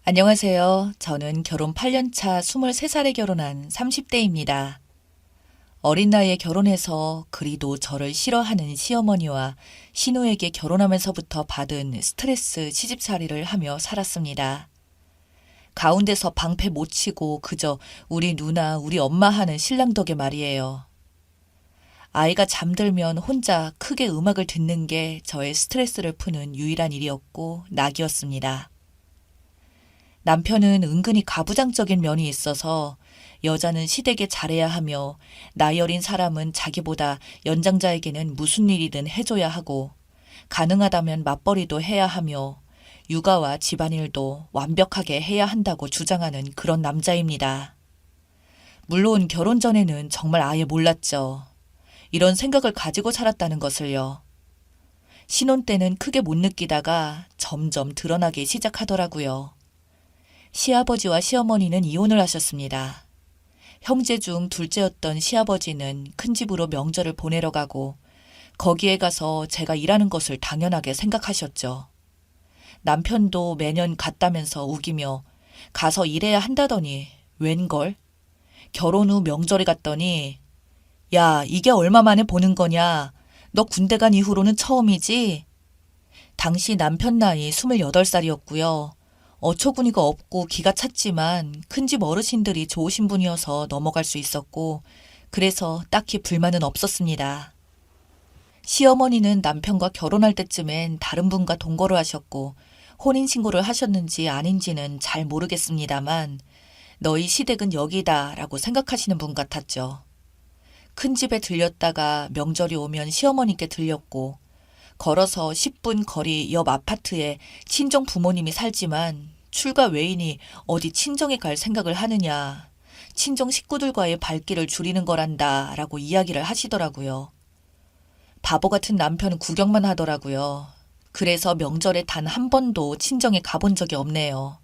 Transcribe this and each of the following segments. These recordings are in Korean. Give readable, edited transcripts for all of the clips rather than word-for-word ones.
안녕하세요. 저는 결혼 8년 차 23살에 결혼한 30대입니다. 어린 나이에 결혼해서 그리도 저를 싫어하는 시어머니와 신우에게 결혼하면서부터 받은 스트레스 시집살이를 하며 살았습니다. 가운데서 방패 못 치고 그저 우리 누나, 우리 엄마 하는 신랑 덕에 말이에요. 아이가 잠들면 혼자 크게 음악을 듣는 게 저의 스트레스를 푸는 유일한 일이었고 낙이었습니다. 남편은 은근히 가부장적인 면이 있어서 여자는 시댁에 잘해야 하며 나이 어린 사람은 자기보다 연장자에게는 무슨 일이든 해줘야 하고 가능하다면 맞벌이도 해야 하며 육아와 집안일도 완벽하게 해야 한다고 주장하는 그런 남자입니다. 물론 결혼 전에는 정말 아예 몰랐죠. 이런 생각을 가지고 살았다는 것을요. 신혼 때는 크게 못 느끼다가 점점 드러나기 시작하더라고요. 시아버지와 시어머니는 이혼을 하셨습니다. 형제 중 둘째였던 시아버지는 큰 집으로 명절을 보내러 가고 거기에 가서 제가 일하는 것을 당연하게 생각하셨죠. 남편도 매년 갔다면서 우기며 가서 일해야 한다더니 웬걸? 결혼 후 명절에 갔더니 야, 이게 얼마 만에 보는 거냐? 너 군대 간 이후로는 처음이지? 당시 남편 나이 28살이었고요. 어처구니가 없고 기가 찼지만 큰 집 어르신들이 좋으신 분이어서 넘어갈 수 있었고 그래서 딱히 불만은 없었습니다. 시어머니는 남편과 결혼할 때쯤엔 다른 분과 동거를 하셨고 혼인신고를 하셨는지 아닌지는 잘 모르겠습니다만 너희 시댁은 여기다 라고 생각하시는 분 같았죠. 큰 집에 들렸다가 명절이 오면 시어머니께 들렸고 걸어서 10분 거리 옆 아파트에 친정 부모님이 살지만 출가 외인이 어디 친정에 갈 생각을 하느냐. 친정 식구들과의 발길을 줄이는 거란다 라고 이야기를 하시더라고요. 바보 같은 남편은 구경만 하더라고요. 그래서 명절에 단 한 번도 친정에 가본 적이 없네요.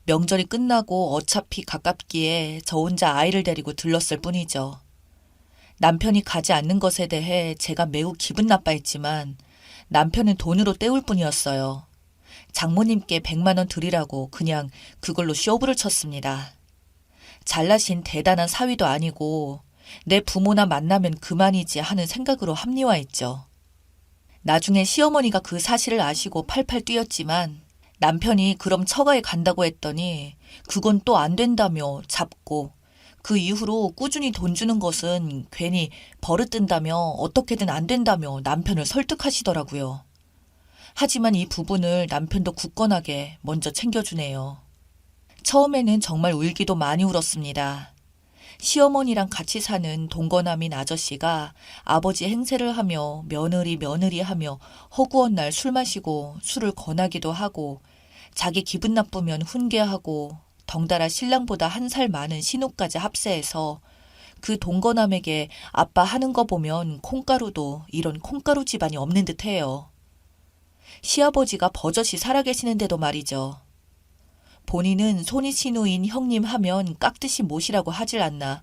명절이 끝나고 어차피 가깝기에 저 혼자 아이를 데리고 들렀을 뿐이죠. 남편이 가지 않는 것에 대해 제가 매우 기분 나빠했지만 남편은 돈으로 때울 뿐이었어요. 장모님께 100만 원 드리라고 그냥 그걸로 쇼부를 쳤습니다. 잘나신 대단한 사위도 아니고 내 부모나 만나면 그만이지 하는 생각으로 합리화했죠. 나중에 시어머니가 그 사실을 아시고 팔팔 뛰었지만 남편이 그럼 처가에 간다고 했더니 그건 또 안 된다며 잡고 그 이후로 꾸준히 돈 주는 것은 괜히 버릇든다며 어떻게든 안 된다며 남편을 설득하시더라고요. 하지만 이 부분을 남편도 굳건하게 먼저 챙겨주네요. 처음에는 정말 울기도 많이 울었습니다. 시어머니랑 같이 사는 동거남인 아저씨가 아버지 행세를 하며 며느리 하며 허구한 날 술 마시고 술을 권하기도 하고 자기 기분 나쁘면 훈계하고 덩달아 신랑보다 1살 많은 신우까지 합세해서 그 동거남에게 아빠 하는 거 보면 콩가루도 이런 콩가루 집안이 없는 듯해요. 시아버지가 버젓이 살아계시는데도 말이죠. 본인은 손이신우인 형님 하면 깍듯이 모시라고 하질 않나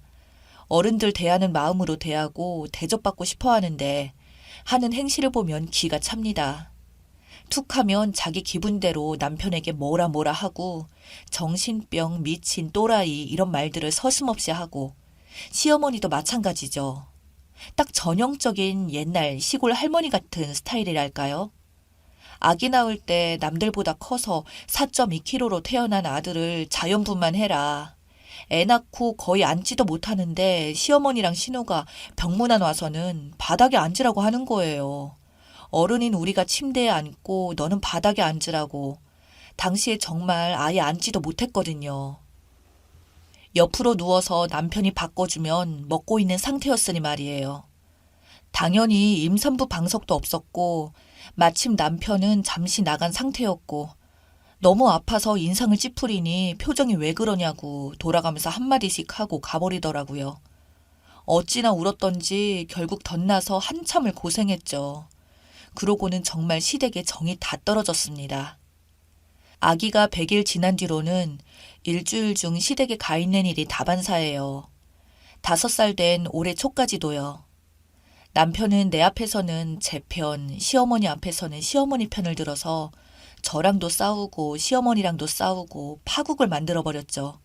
어른들 대하는 마음으로 대하고 대접받고 싶어 하는데 하는 행실을 보면 기가 찹니다. 툭하면 자기 기분대로 남편에게 뭐라 하고 정신병, 미친, 또라이 이런 말들을 서슴없이 하고 시어머니도 마찬가지죠. 딱 전형적인 옛날 시골 할머니 같은 스타일이랄까요? 아기 낳을 때 남들보다 커서 4.2kg로 태어난 아들을 자연분만 해라. 애 낳고 거의 앉지도 못하는데 시어머니랑 신우가 병문안 와서는 바닥에 앉으라고 하는 거예요. 어른인 우리가 침대에 앉고 너는 바닥에 앉으라고. 당시에 정말 아예 앉지도 못했거든요. 옆으로 누워서 남편이 바꿔주면 먹고 있는 상태였으니 말이에요. 당연히 임산부 방석도 없었고 마침 남편은 잠시 나간 상태였고 너무 아파서 인상을 찌푸리니 표정이 왜 그러냐고 돌아가면서 한마디씩 하고 가버리더라고요. 어찌나 울었던지 결국 덧나서 한참을 고생했죠. 그러고는 정말 시댁에 정이 다 떨어졌습니다. 아기가 100일 지난 뒤로는 일주일 중 시댁에 가 있는 일이 다반사예요. 5살 된 올해 초까지도요. 남편은 내 앞에서는 제 편, 시어머니 앞에서는 시어머니 편을 들어서 저랑도 싸우고 시어머니랑도 싸우고 파국을 만들어버렸죠.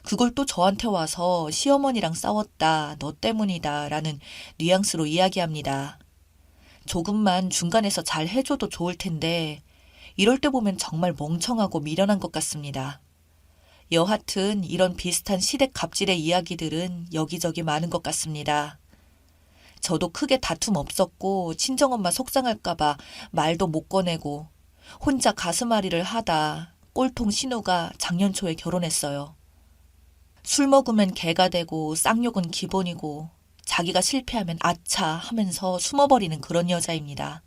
그걸 또 저한테 와서 시어머니랑 싸웠다, 너 때문이다 라는 뉘앙스로 이야기합니다. 조금만 중간에서 잘 해줘도 좋을 텐데 이럴 때 보면 정말 멍청하고 미련한 것 같습니다. 여하튼 이런 비슷한 시댁 갑질의 이야기들은 여기저기 많은 것 같습니다. 저도 크게 다툼 없었고 친정엄마 속상할까봐 말도 못 꺼내고 혼자 가슴앓이를 하다 꼴통 신우가 작년 초에 결혼했어요. 술 먹으면 개가 되고 쌍욕은 기본이고 자기가 실패하면 아차 하면서 숨어버리는 그런 여자입니다.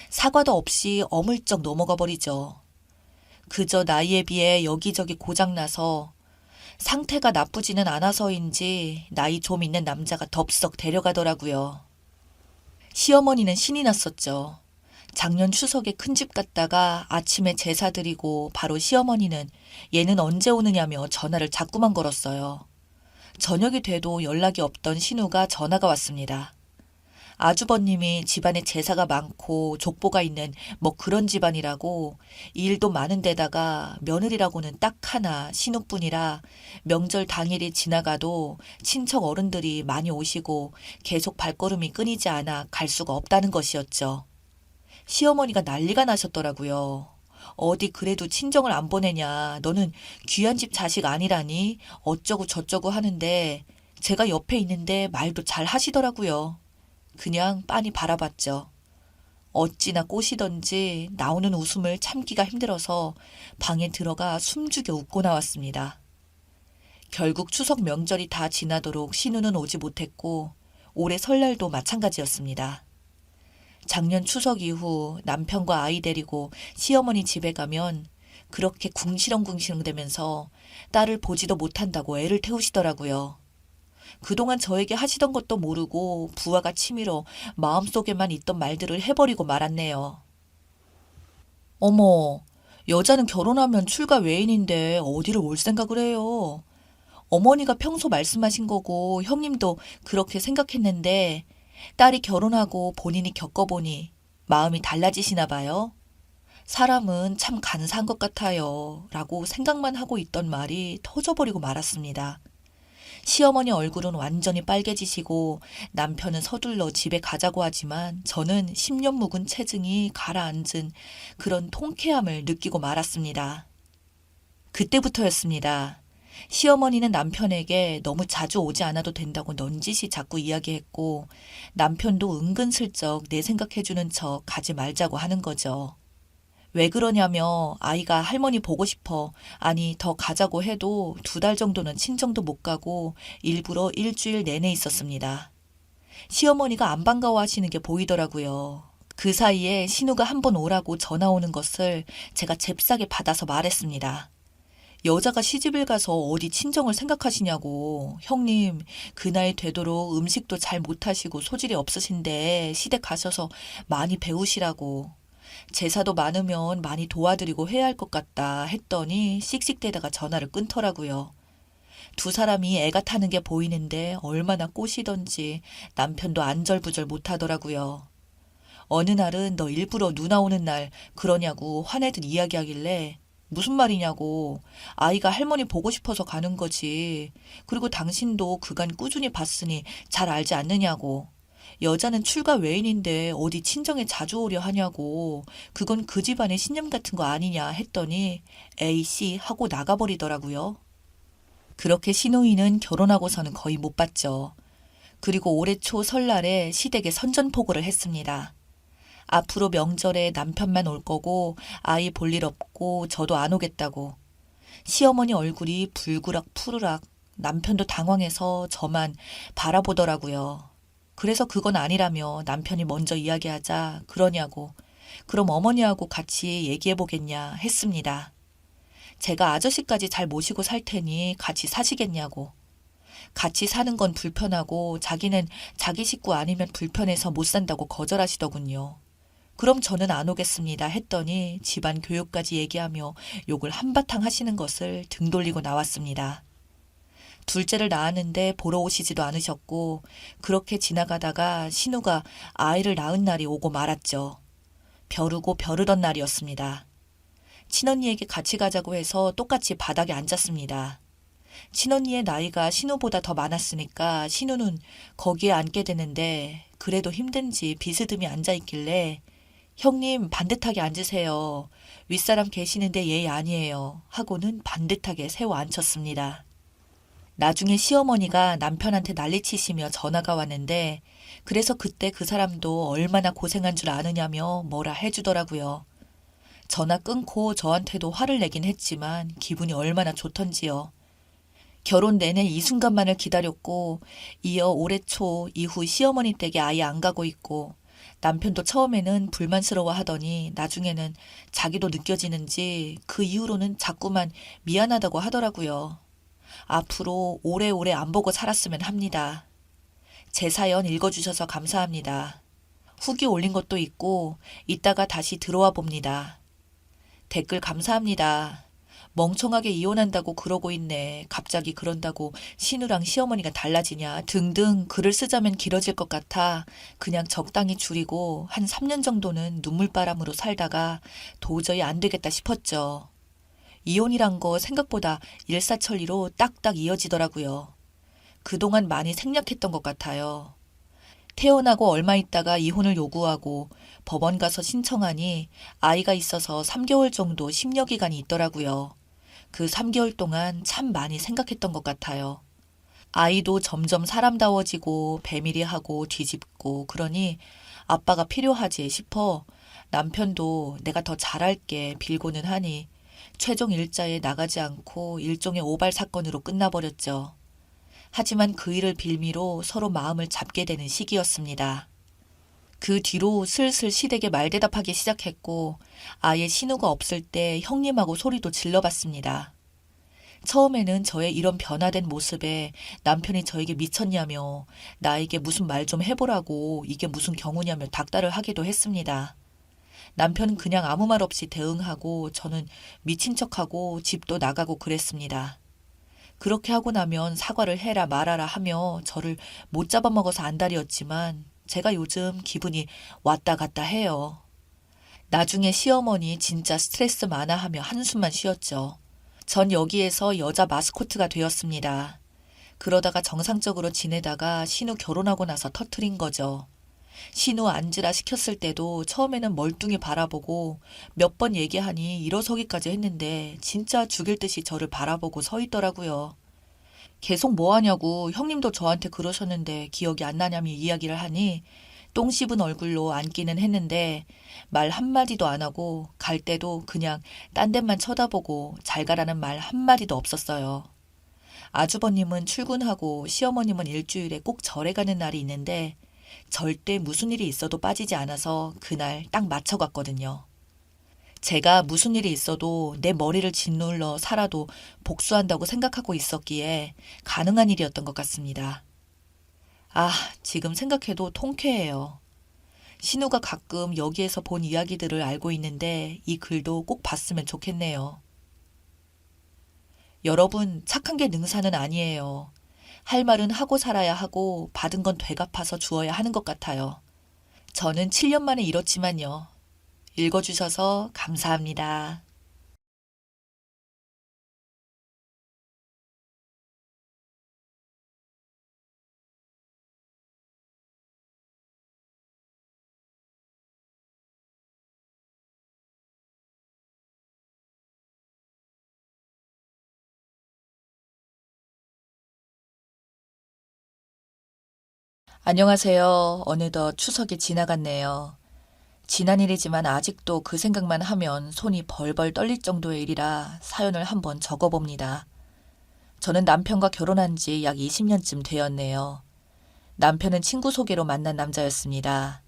사과도 없이 어물쩍 넘어가 버리죠. 그저 나이에 비해 여기저기 고장나서 상태가 나쁘지는 않아서인지 나이 좀 있는 남자가 덥석 데려가더라고요. 시어머니는 신이 났었죠. 작년 추석에 큰집 갔다가 아침에 제사 드리고 바로 시어머니는 얘는 언제 오느냐며 전화를 자꾸만 걸었어요. 저녁이 돼도 연락이 없던 신우가 전화가 왔습니다. 아주버님이 집안에 제사가 많고 족보가 있는 뭐 그런 집안이라고 일도 많은 데다가 며느리라고는 딱 하나 신우뿐이라 명절 당일이 지나가도 친척 어른들이 많이 오시고 계속 발걸음이 끊이지 않아 갈 수가 없다는 것이었죠. 시어머니가 난리가 나셨더라고요. 어디 그래도 친정을 안 보내냐. 너는 귀한 집 자식 아니라니. 어쩌고 저쩌고 하는데 제가 옆에 있는데 말도 잘 하시더라고요. 그냥 빤히 바라봤죠. 어찌나 꼬시던지 나오는 웃음을 참기가 힘들어서 방에 들어가 숨죽여 웃고 나왔습니다. 결국 추석 명절이 다 지나도록 신우는 오지 못했고 올해 설날도 마찬가지였습니다. 작년 추석 이후 남편과 아이 데리고 시어머니 집에 가면 그렇게 궁시렁궁시렁대면서 딸을 보지도 못한다고 애를 태우시더라고요. 그동안 저에게 하시던 것도 모르고 부하가 치밀어 마음속에만 있던 말들을 해버리고 말았네요. 어머, 여자는 결혼하면 출가 외인인데 어디를 올 생각을 해요. 어머니가 평소 말씀하신 거고 형님도 그렇게 생각했는데 딸이 결혼하고 본인이 겪어보니 마음이 달라지시나 봐요. 사람은 참 간사한 것 같아요. 라고 생각만 하고 있던 말이 터져버리고 말았습니다. 시어머니 얼굴은 완전히 빨개지시고 남편은 서둘러 집에 가자고 하지만 저는 10년 묵은 체증이 가라앉은 그런 통쾌함을 느끼고 말았습니다. 그때부터였습니다. 시어머니는 남편에게 너무 자주 오지 않아도 된다고 넌지시 자꾸 이야기했고 남편도 은근슬쩍 내 생각해주는 척 가지 말자고 하는 거죠. 왜 그러냐며 아이가 할머니 보고 싶어, 아니 더 가자고 해도 2달 정도는 친정도 못 가고 일부러 일주일 내내 있었습니다. 시어머니가 안 반가워하시는 게 보이더라고요. 그 사이에 신우가 한번 오라고 전화 오는 것을 제가 잽싸게 받아서 말했습니다. 여자가 시집을 가서 어디 친정을 생각하시냐고. 형님, 그 나이 되도록 음식도 잘 못하시고 소질이 없으신데 시댁 가셔서 많이 배우시라고. 제사도 많으면 많이 도와드리고 해야 할 것 같다 했더니 씩씩대다가 전화를 끊더라고요. 두 사람이 애가 타는 게 보이는데 얼마나 꼬시던지 남편도 안절부절 못하더라고요. 어느 날은 너 일부러 누나 오는 날 그러냐고 화내듯 이야기하길래 무슨 말이냐고. 아이가 할머니 보고 싶어서 가는 거지. 그리고 당신도 그간 꾸준히 봤으니 잘 알지 않느냐고. 여자는 출가 외인인데 어디 친정에 자주 오려 하냐고. 그건 그 집안의 신념 같은 거 아니냐 했더니 에이씨 하고 나가버리더라고요. 그렇게 시누이는 결혼하고서는 거의 못 봤죠. 그리고 올해 초 설날에 시댁에 선전포고를 했습니다. 앞으로 명절에 남편만 올 거고 아이 볼 일 없고 저도 안 오겠다고. 시어머니 얼굴이 불그락 푸르락 남편도 당황해서 저만 바라보더라고요. 그래서 그건 아니라며 남편이 먼저 이야기하자 그러냐고. 그럼 어머니하고 같이 얘기해보겠냐 했습니다. 제가 아저씨까지 잘 모시고 살 테니 같이 사시겠냐고. 같이 사는 건 불편하고 자기는 자기 식구 아니면 불편해서 못 산다고 거절하시더군요. 그럼 저는 안 오겠습니다 했더니 집안 교육까지 얘기하며 욕을 한바탕 하시는 것을 등 돌리고 나왔습니다. 둘째를 낳았는데 보러 오시지도 않으셨고 그렇게 지나가다가 신우가 아이를 낳은 날이 오고 말았죠. 벼르고 벼르던 날이었습니다. 친언니에게 같이 가자고 해서 똑같이 바닥에 앉았습니다. 친언니의 나이가 신우보다 더 많았으니까 신우는 거기에 앉게 되는데 그래도 힘든지 비스듬히 앉아있길래 형님 반듯하게 앉으세요. 윗사람 계시는데 예의 아니에요. 하고는 반듯하게 세워 앉혔습니다. 나중에 시어머니가 남편한테 난리치시며 전화가 왔는데 그래서 그때 그 사람도 얼마나 고생한 줄 아느냐며 뭐라 해주더라고요. 전화 끊고 저한테도 화를 내긴 했지만 기분이 얼마나 좋던지요. 결혼 내내 이 순간만을 기다렸고 이어 올해 초 이후 시어머니 댁에 아예 안 가고 있고 남편도 처음에는 불만스러워 하더니 나중에는 자기도 느껴지는지 그 이후로는 자꾸만 미안하다고 하더라고요. 앞으로 오래오래 안 보고 살았으면 합니다. 제 사연 읽어주셔서 감사합니다. 후기 올린 것도 있고 이따가 다시 들어와 봅니다. 댓글 감사합니다. 멍청하게 이혼한다고 그러고 있네. 갑자기 그런다고 신우랑 시어머니가 달라지냐 등등 글을 쓰자면 길어질 것 같아 그냥 적당히 줄이고 한 3년 정도는 눈물바람으로 살다가 도저히 안 되겠다 싶었죠. 이혼이란 거 생각보다 일사천리로 딱딱 이어지더라고요. 그동안 많이 생략했던 것 같아요. 태어나고 얼마 있다가 이혼을 요구하고 법원 가서 신청하니 아이가 있어서 3개월 정도 심려 기간이 있더라고요. 그 3개월 동안 참 많이 생각했던 것 같아요. 아이도 점점 사람다워지고 배밀이하고 뒤집고 그러니 아빠가 필요하지 싶어 남편도 내가 더 잘할게 빌고는 하니 최종 일자에 나가지 않고 일종의 오발 사건으로 끝나버렸죠. 하지만 그 일을 빌미로 서로 마음을 잡게 되는 시기였습니다. 그 뒤로 슬슬 시댁에 말대답하기 시작했고 아예 신우가 없을 때 형님하고 소리도 질러봤습니다. 처음에는 저의 이런 변화된 모습에 남편이 저에게 미쳤냐며 나에게 무슨 말 좀 해보라고 이게 무슨 경우냐며 닥달을 하기도 했습니다. 남편은 그냥 아무 말 없이 대응하고 저는 미친 척하고 집도 나가고 그랬습니다. 그렇게 하고 나면 사과를 해라 말아라 하며 저를 못 잡아먹어서 안달이었지만 제가 요즘 기분이 왔다 갔다 해요. 나중에 시어머니 진짜 스트레스 많아 하며 한숨만 쉬었죠. 전 여기에서 여자 마스코트가 되었습니다. 그러다가 정상적으로 지내다가 신우 결혼하고 나서 터트린 거죠. 신우 앉으라 시켰을 때도 처음에는 멀뚱히 바라보고 몇 번 얘기하니 일어서기까지 했는데 진짜 죽일 듯이 저를 바라보고 서 있더라고요. 계속 뭐 하냐고 형님도 저한테 그러셨는데 기억이 안 나냐며 이야기를 하니 똥 씹은 얼굴로 앉기는 했는데 말 한마디도 안 하고 갈 때도 그냥 딴 데만 쳐다보고 잘 가라는 말 한마디도 없었어요. 아주버님은 출근하고 시어머님은 일주일에 꼭 절에 가는 날이 있는데 절대 무슨 일이 있어도 빠지지 않아서 그날 딱 맞춰갔거든요. 제가 무슨 일이 있어도 내 머리를 짓눌러 살아도 복수한다고 생각하고 있었기에 가능한 일이었던 것 같습니다. 아, 지금 생각해도 통쾌해요. 신우가 가끔 여기에서 본 이야기들을 알고 있는데 이 글도 꼭 봤으면 좋겠네요. 여러분, 착한 게 능사는 아니에요. 할 말은 하고 살아야 하고 받은 건 되갚아서 주어야 하는 것 같아요. 저는 7년 만에 이렇지만요. 읽어주셔서 감사합니다. 안녕하세요. 어느덧 추석이 지나갔네요. 지난 일이지만 아직도 그 생각만 하면 손이 벌벌 떨릴 정도의 일이라 사연을 한번 적어봅니다. 저는 남편과 결혼한 지 약 20년쯤 되었네요. 남편은 친구 소개로 만난 남자였습니다.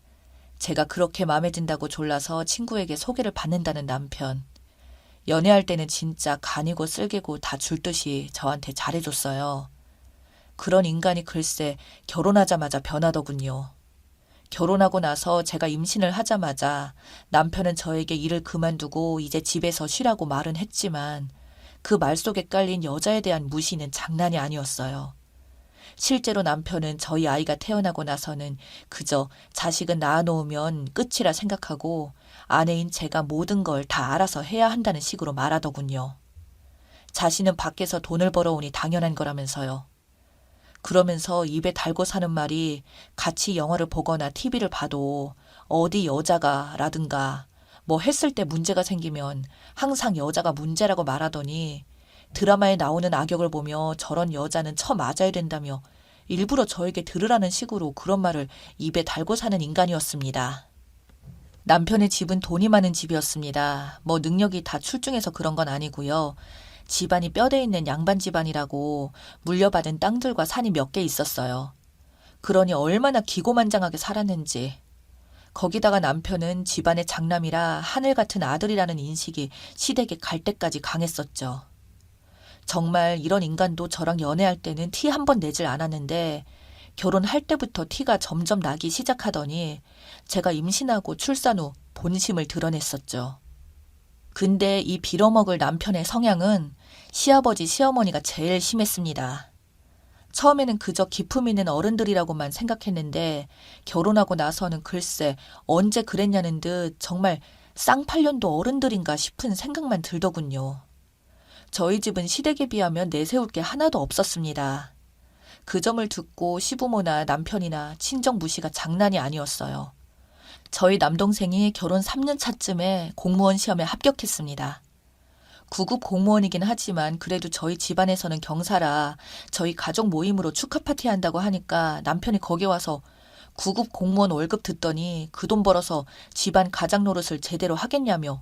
제가 그렇게 마음에 든다고 졸라서 친구에게 소개를 받는다는 남편. 연애할 때는 진짜 간이고 쓸개고 다 줄 듯이 저한테 잘해줬어요. 그런 인간이 글쎄 결혼하자마자 변하더군요. 결혼하고 나서 제가 임신을 하자마자 남편은 저에게 일을 그만두고 이제 집에서 쉬라고 말은 했지만 그 말 속에 깔린 여자에 대한 무시는 장난이 아니었어요. 실제로 남편은 저희 아이가 태어나고 나서는 그저 자식은 낳아놓으면 끝이라 생각하고 아내인 제가 모든 걸 다 알아서 해야 한다는 식으로 말하더군요. 자신은 밖에서 돈을 벌어오니 당연한 거라면서요. 그러면서 입에 달고 사는 말이 같이 영화를 보거나 TV를 봐도 어디 여자가 라든가 뭐 했을 때 문제가 생기면 항상 여자가 문제라고 말하더니 드라마에 나오는 악역을 보며 저런 여자는 쳐맞아야 된다며 일부러 저에게 들으라는 식으로 그런 말을 입에 달고 사는 인간이었습니다. 남편의 집은 돈이 많은 집이었습니다. 뭐 능력이 다 출중해서 그런 건 아니고요. 집안이 뼈대 있는 양반 집안이라고 물려받은 땅들과 산이 몇 개 있었어요. 그러니 얼마나 기고만장하게 살았는지. 거기다가 남편은 집안의 장남이라 하늘 같은 아들이라는 인식이 시댁에 갈 때까지 강했었죠. 정말 이런 인간도 저랑 연애할 때는 티 한 번 내질 않았는데 결혼할 때부터 티가 점점 나기 시작하더니 제가 임신하고 출산 후 본심을 드러냈었죠. 근데 이 빌어먹을 남편의 성향은 시아버지, 시어머니가 제일 심했습니다. 처음에는 그저 기품 있는 어른들이라고만 생각했는데 결혼하고 나서는 글쎄 언제 그랬냐는 듯 정말 쌍팔년도 어른들인가 싶은 생각만 들더군요. 저희 집은 시댁에 비하면 내세울 게 하나도 없었습니다. 그 점을 듣고 시부모나 남편이나 친정 무시가 장난이 아니었어요. 저희 남동생이 결혼 3년 차쯤에 공무원 시험에 합격했습니다. 9급 공무원이긴 하지만 그래도 저희 집안에서는 경사라 저희 가족 모임으로 축하 파티 한다고 하니까 남편이 거기 와서 9급 공무원 월급 듣더니 그 돈 벌어서 집안 가장 노릇을 제대로 하겠냐며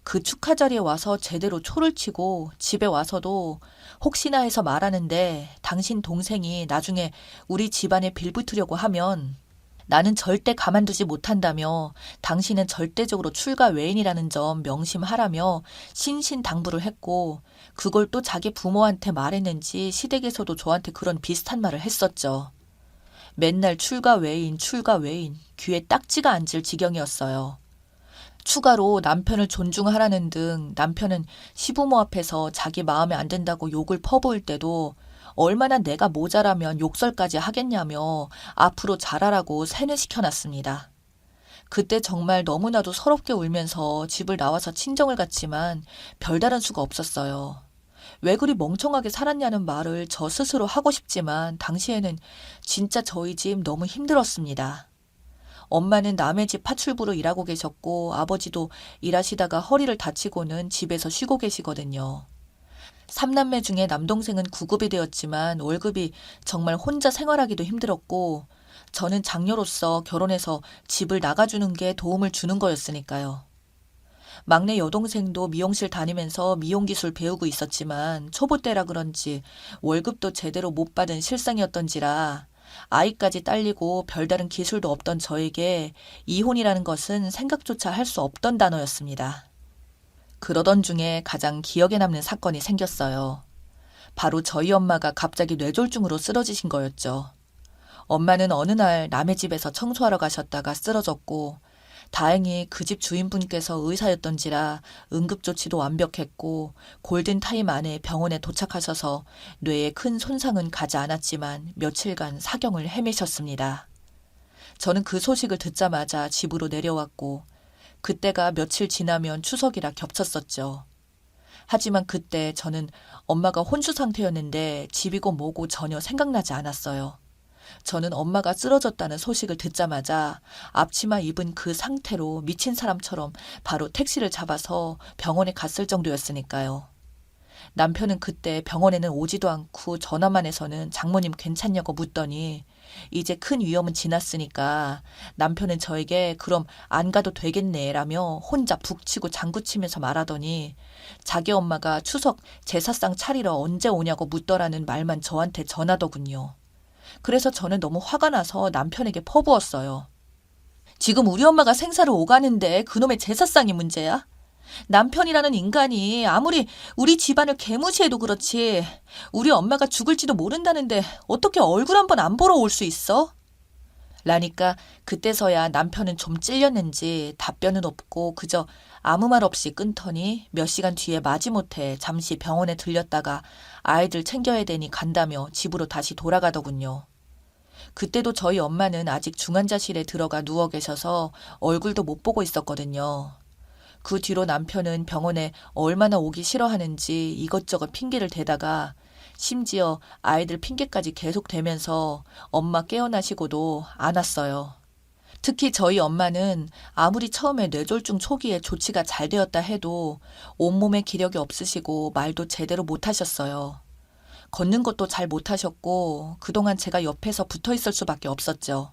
그 축하 자리에 와서 제대로 초를 치고 집에 와서도 혹시나 해서 말하는데 당신 동생이 나중에 우리 집안에 빌붙으려고 하면 나는 절대 가만두지 못한다며 당신은 절대적으로 출가 외인이라는 점 명심하라며 신신당부를 했고 그걸 또 자기 부모한테 말했는지 시댁에서도 저한테 그런 비슷한 말을 했었죠. 맨날 출가 외인, 출가 외인 귀에 딱지가 앉을 지경이었어요. 추가로 남편을 존중하라는 등 남편은 시부모 앞에서 자기 마음에 안 든다고 욕을 퍼부을 때도 얼마나 내가 모자라면 욕설까지 하겠냐며 앞으로 잘하라고 세뇌시켜놨습니다. 그때 정말 너무나도 서럽게 울면서 집을 나와서 친정을 갔지만 별다른 수가 없었어요. 왜 그리 멍청하게 살았냐는 말을 저 스스로 하고 싶지만 당시에는 진짜 저희 집 너무 힘들었습니다. 엄마는 남의 집 파출부로 일하고 계셨고 아버지도 일하시다가 허리를 다치고는 집에서 쉬고 계시거든요. 3남매 중에 남동생은 9급이 되었지만 월급이 정말 혼자 생활하기도 힘들었고 저는 장녀로서 결혼해서 집을 나가주는 게 도움을 주는 거였으니까요. 막내 여동생도 미용실 다니면서 미용기술 배우고 있었지만 초보 때라 그런지 월급도 제대로 못 받은 실상이었던지라 아이까지 딸리고 별다른 기술도 없던 저에게 이혼이라는 것은 생각조차 할 수 없던 단어였습니다. 그러던 중에 가장 기억에 남는 사건이 생겼어요. 바로 저희 엄마가 갑자기 뇌졸중으로 쓰러지신 거였죠. 엄마는 어느 날 남의 집에서 청소하러 가셨다가 쓰러졌고 다행히 그 집 주인분께서 의사였던지라 응급조치도 완벽했고 골든타임 안에 병원에 도착하셔서 뇌에 큰 손상은 가지 않았지만 며칠간 사경을 헤매셨습니다. 저는 그 소식을 듣자마자 집으로 내려왔고 그때가 며칠 지나면 추석이라 겹쳤었죠. 하지만 그때 저는 엄마가 혼수 상태였는데 집이고 뭐고 전혀 생각나지 않았어요. 저는 엄마가 쓰러졌다는 소식을 듣자마자 앞치마 입은 그 상태로 미친 사람처럼 바로 택시를 잡아서 병원에 갔을 정도였으니까요. 남편은 그때 병원에는 오지도 않고 전화만 해서는 장모님 괜찮냐고 묻더니 이제 큰 위험은 지났으니까 남편은 저에게 그럼 안 가도 되겠네라며 혼자 북치고 장구치면서 말하더니 자기 엄마가 추석 제사상 차리러 언제 오냐고 묻더라는 말만 저한테 전하더군요. 그래서 저는 너무 화가 나서 남편에게 퍼부었어요. 지금 우리 엄마가 생사를 오가는데 그놈의 제사상이 문제야? 남편이라는 인간이 아무리 우리 집안을 개무시해도 그렇지 우리 엄마가 죽을지도 모른다는데 어떻게 얼굴 한번 안 보러 올 수 있어? 라니까 그때서야 남편은 좀 찔렸는지 답변은 없고 그저 아무 말 없이 끊더니 몇 시간 뒤에 마지못해 잠시 병원에 들렸다가 아이들 챙겨야 되니 간다며 집으로 다시 돌아가더군요. 그때도 저희 엄마는 아직 중환자실에 들어가 누워 계셔서 얼굴도 못 보고 있었거든요. 그 뒤로 남편은 병원에 얼마나 오기 싫어하는지 이것저것 핑계를 대다가 심지어 아이들 핑계까지 계속 대면서 엄마 깨어나시고도 안 왔어요. 특히 저희 엄마는 아무리 처음에 뇌졸중 초기에 조치가 잘 되었다 해도 온몸에 기력이 없으시고 말도 제대로 못 하셨어요. 걷는 것도 잘 못 하셨고 그동안 제가 옆에서 붙어 있을 수밖에 없었죠.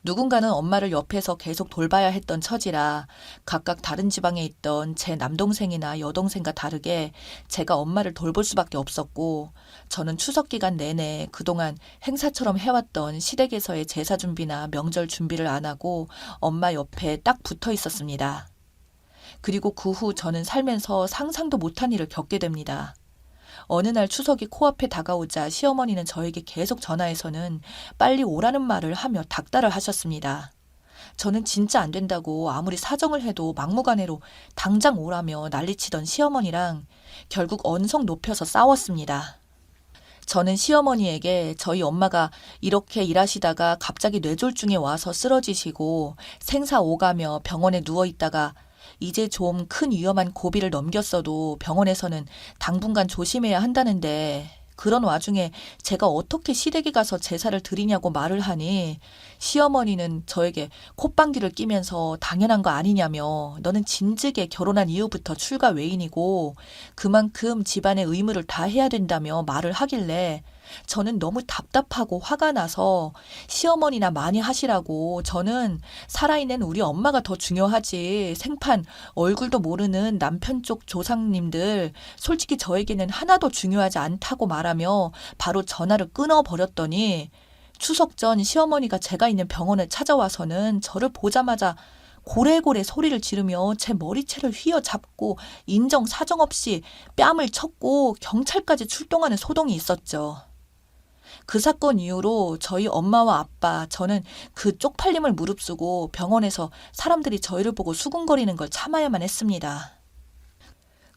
누군가는 엄마를 옆에서 계속 돌봐야 했던 처지라 각각 다른 지방에 있던 제 남동생이나 여동생과 다르게 제가 엄마를 돌볼 수밖에 없었고 저는 추석 기간 내내 그동안 행사처럼 해왔던 시댁에서의 제사 준비나 명절 준비를 안 하고 엄마 옆에 딱 붙어 있었습니다. 그리고 그 후 저는 살면서 상상도 못한 일을 겪게 됩니다. 어느 날 추석이 코앞에 다가오자 시어머니는 저에게 계속 전화해서는 빨리 오라는 말을 하며 닥달을 하셨습니다. 저는 진짜 안 된다고 아무리 사정을 해도 막무가내로 당장 오라며 난리치던 시어머니랑 결국 언성 높여서 싸웠습니다. 저는 시어머니에게 저희 엄마가 이렇게 일하시다가 갑자기 뇌졸중에 와서 쓰러지시고 생사 오가며 병원에 누워 있다가 이제 좀 큰 위험한 고비를 넘겼어도 병원에서는 당분간 조심해야 한다는데 그런 와중에 제가 어떻게 시댁에 가서 제사를 드리냐고 말을 하니 시어머니는 저에게 콧방귀를 뀌면서 당연한 거 아니냐며 너는 진즉에 결혼한 이후부터 출가 외인이고 그만큼 집안의 의무를 다 해야 된다며 말을 하길래 저는 너무 답답하고 화가 나서 시어머니나 많이 하시라고 저는 살아있는 우리 엄마가 더 중요하지 생판 얼굴도 모르는 남편 쪽 조상님들 솔직히 저에게는 하나도 중요하지 않다고 말하며 바로 전화를 끊어버렸더니 추석 전 시어머니가 제가 있는 병원에 찾아와서는 저를 보자마자 고래고래 소리를 지르며 제 머리채를 휘어잡고 인정사정 없이 뺨을 쳤고 경찰까지 출동하는 소동이 있었죠. 그 사건 이후로 저희 엄마와 아빠, 저는 그 쪽팔림을 무릅쓰고 병원에서 사람들이 저희를 보고 수군거리는 걸 참아야만 했습니다.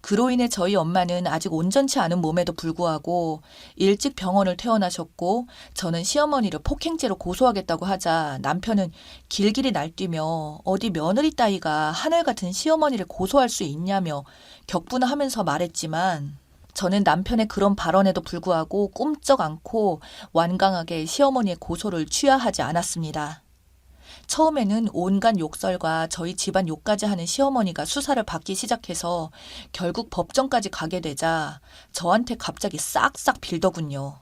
그로 인해 저희 엄마는 아직 온전치 않은 몸에도 불구하고 일찍 병원을 퇴원하셨고 저는 시어머니를 폭행죄로 고소하겠다고 하자 남편은 길길이 날뛰며 어디 며느리 따위가 하늘 같은 시어머니를 고소할 수 있냐며 격분하면서 말했지만 저는 남편의 그런 발언에도 불구하고 꼼짝 않고 완강하게 시어머니의 고소를 취하하지 않았습니다. 처음에는 온갖 욕설과 저희 집안 욕까지 하는 시어머니가 수사를 받기 시작해서 결국 법정까지 가게 되자 저한테 갑자기 싹싹 빌더군요.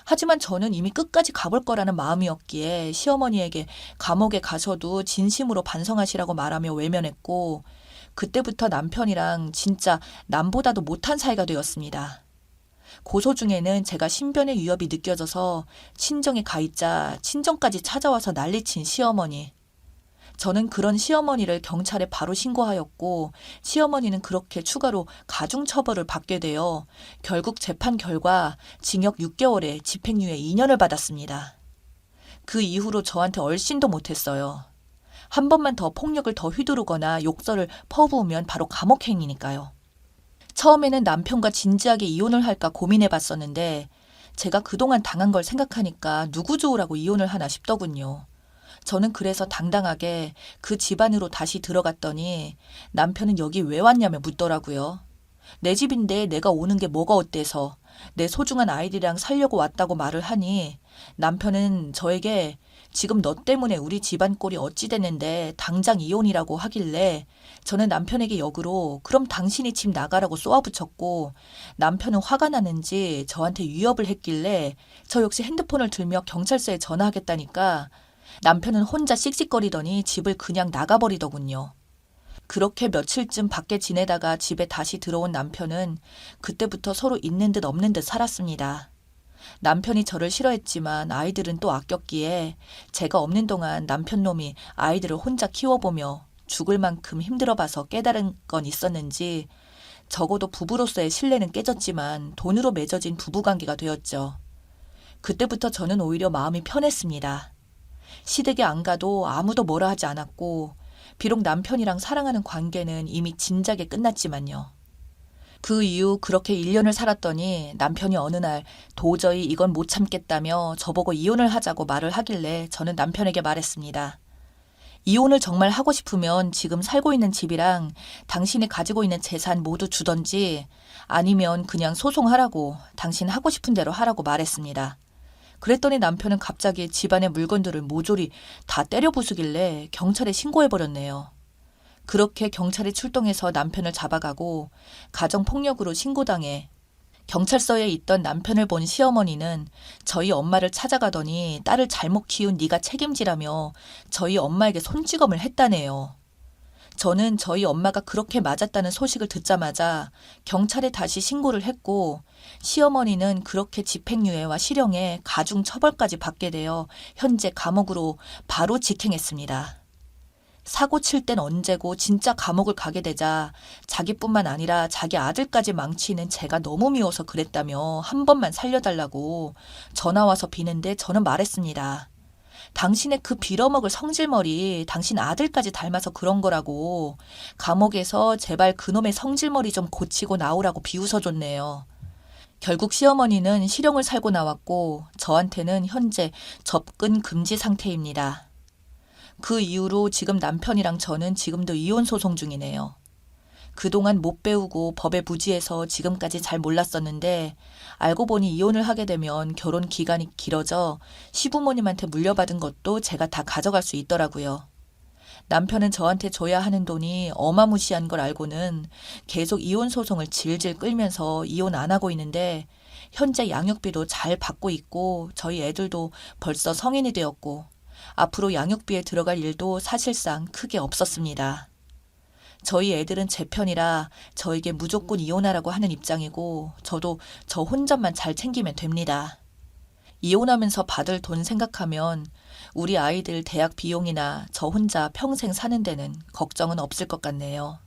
하지만 저는 이미 끝까지 가볼 거라는 마음이었기에 시어머니에게 감옥에 가셔도 진심으로 반성하시라고 말하며 외면했고 그때부터 남편이랑 진짜 남보다도 못한 사이가 되었습니다. 고소 중에는 제가 신변의 위협이 느껴져서 친정에 가 있자 친정까지 찾아와서 난리친 시어머니. 저는 그런 시어머니를 경찰에 바로 신고하였고 시어머니는 그렇게 추가로 가중처벌을 받게 되어 결국 재판 결과 징역 6개월에 집행유예 2년을 받았습니다. 그 이후로 저한테 얼씬도 못했어요. 한 번만 더 폭력을 더 휘두르거나 욕설을 퍼부으면 바로 감옥행이니까요. 처음에는 남편과 진지하게 이혼을 할까 고민해 봤었는데 제가 그동안 당한 걸 생각하니까 누구 좋으라고 이혼을 하나 싶더군요. 저는 그래서 당당하게 그 집안으로 다시 들어갔더니 남편은 여기 왜 왔냐며 묻더라고요. 내 집인데 내가 오는 게 뭐가 어때서 내 소중한 아이들이랑 살려고 왔다고 말을 하니 남편은 저에게 지금 너 때문에 우리 집안 꼴이 어찌 됐는데 당장 이혼이라고 하길래 저는 남편에게 역으로 그럼 당신이 집 나가라고 쏘아붙였고 남편은 화가 나는지 저한테 위협을 했길래 저 역시 핸드폰을 들며 경찰서에 전화하겠다니까 남편은 혼자 씩씩거리더니 집을 그냥 나가버리더군요. 그렇게 며칠쯤 밖에 지내다가 집에 다시 들어온 남편은 그때부터 서로 있는 듯 없는 듯 살았습니다. 남편이 저를 싫어했지만 아이들은 또 아꼈기에 제가 없는 동안 남편 놈이 아이들을 혼자 키워보며 죽을 만큼 힘들어봐서 깨달은 건 있었는지 적어도 부부로서의 신뢰는 깨졌지만 돈으로 맺어진 부부관계가 되었죠. 그때부터 저는 오히려 마음이 편했습니다. 시댁에 안 가도 아무도 뭐라 하지 않았고 비록 남편이랑 사랑하는 관계는 이미 진작에 끝났지만요. 그 이후 그렇게 1년을 살았더니 남편이 어느 날 도저히 이건 못 참겠다며 저보고 이혼을 하자고 말을 하길래 저는 남편에게 말했습니다. 이혼을 정말 하고 싶으면 지금 살고 있는 집이랑 당신이 가지고 있는 재산 모두 주던지 아니면 그냥 소송하라고 당신 하고 싶은 대로 하라고 말했습니다. 그랬더니 남편은 갑자기 집안의 물건들을 모조리 다 때려 부수길래 경찰에 신고해버렸네요. 그렇게 경찰이 출동해서 남편을 잡아가고 가정폭력으로 신고당해 경찰서에 있던 남편을 본 시어머니는 저희 엄마를 찾아가더니 딸을 잘못 키운 네가 책임지라며 저희 엄마에게 손찌검을 했다네요. 저는 저희 엄마가 그렇게 맞았다는 소식을 듣자마자 경찰에 다시 신고를 했고 시어머니는 그렇게 집행유예와 실형에 가중 처벌까지 받게 되어 현재 감옥으로 바로 직행했습니다. 사고 칠 땐 언제고 진짜 감옥을 가게 되자 자기뿐만 아니라 자기 아들까지 망치는 제가 너무 미워서 그랬다며 한 번만 살려달라고 전화와서 비는데 저는 말했습니다. 당신의 그 빌어먹을 성질머리 당신 아들까지 닮아서 그런 거라고 감옥에서 제발 그놈의 성질머리 좀 고치고 나오라고 비웃어줬네요. 결국 시어머니는 실형을 살고 나왔고 저한테는 현재 접근 금지 상태입니다. 그 이후로 지금 남편이랑 저는 지금도 이혼 소송 중이네요. 그동안 못 배우고 법에 무지해서 지금까지 잘 몰랐었는데 알고 보니 이혼을 하게 되면 결혼 기간이 길어져 시부모님한테 물려받은 것도 제가 다 가져갈 수 있더라고요. 남편은 저한테 줘야 하는 돈이 어마무시한 걸 알고는 계속 이혼 소송을 질질 끌면서 이혼 안 하고 있는데 현재 양육비도 잘 받고 있고 저희 애들도 벌써 성인이 되었고 앞으로 양육비에 들어갈 일도 사실상 크게 없었습니다. 저희 애들은 제 편이라 저에게 무조건 이혼하라고 하는 입장이고 저도 저 혼자만 잘 챙기면 됩니다. 이혼하면서 받을 돈 생각하면 우리 아이들 대학 비용이나 저 혼자 평생 사는 데는 걱정은 없을 것 같네요.